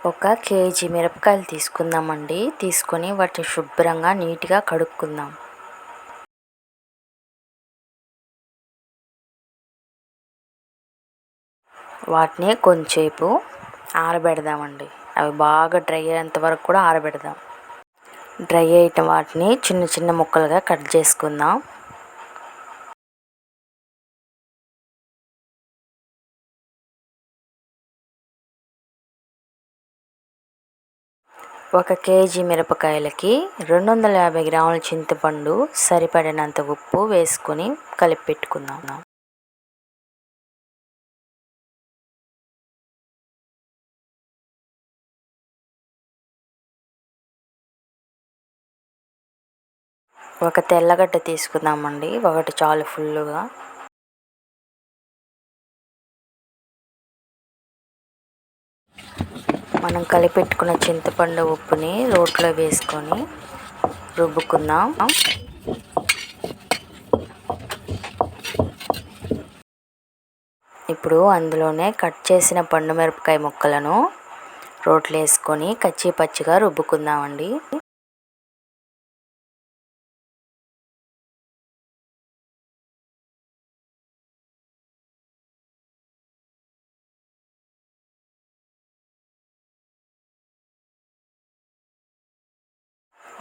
ఒక కేజీ మిరపకాయలు తీసుకుందామండి. తీసుకొని వాటిని శుభ్రంగా నీట్గా కడుక్కుందాం. వాటిని కొంచెంసేపు ఆరబెడదామండి. అవి బాగా డ్రై అయ్యేంత వరకు కూడా ఆరబెడదాం. డ్రై అయిన వాటిని చిన్న చిన్న ముక్కలుగా కట్ చేసుకుందాం. ఒక కేజీ మిరపకాయలకి 250 గ్రాముల చింతపండు, సరిపడినంత ఉప్పు వేసుకొని కలిపి పెట్టుకుందాం. ఒక తెల్లగడ్డ తీసుకుందామండి. ఒకటి చాలు ఫుల్లుగా. మనం కలిపెట్టుకున్న చింతపండు ఉప్పుని రోట్లో వేసుకొని రుబ్బుకుందాం. ఇప్పుడు అందులోనే కట్ చేసిన పండు మిరపకాయ ముక్కలను రోట్లో వేసుకొని కచ్చి పచ్చిగా రుబ్బుకుందామండి.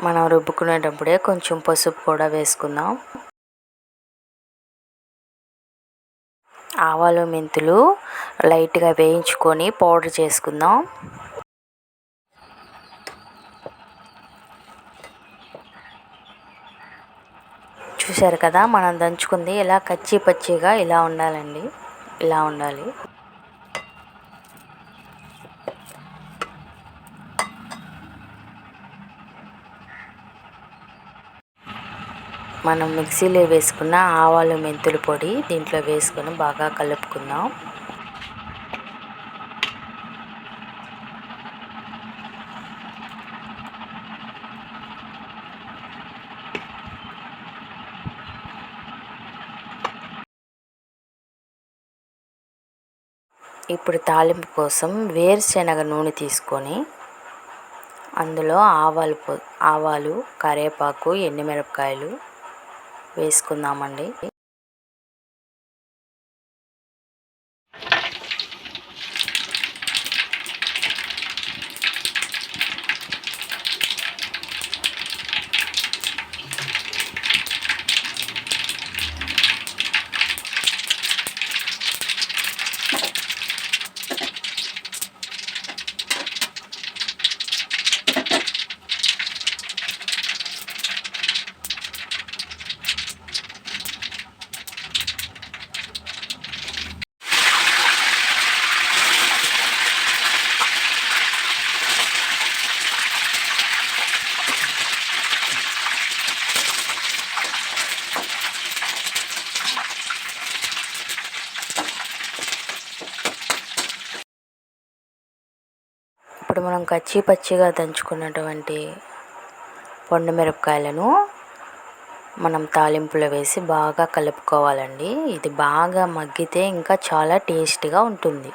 మనం రుబ్బుకునేటప్పుడే కొంచెం పసుపు కూడా వేసుకుందాం. ఆవాలు, మెంతులు లైట్గా వేయించుకొని పౌడర్ చేసుకుందాం. చూశారు కదా, మనం దంచుకుంది ఇలా కచ్చి పచ్చిగా ఇలా ఉండాలండి. ఇలా ఉండాలి. మనం మిక్సీలో వేసుకున్న ఆవాలు, మెంతుల పొడి దీంట్లో వేసుకొని బాగా కలుపుకుందాం. ఇప్పుడు తాలింపు కోసం వేరుశనగ నూనె తీసుకొని అందులో ఆవాలు, కరివేపాకు, ఎండుమిరపకాయలు వేసుకుందామండి. ఇప్పుడు మనం కచ్చి పచ్చిగా దంచుకున్నటువంటి పండు మిరపకాయలను మనం తాలింపులో వేసి బాగా కలుపుకోవాలండి. ఇది బాగా మగ్గితే ఇంకా చాలా టేస్టీగా ఉంటుంది.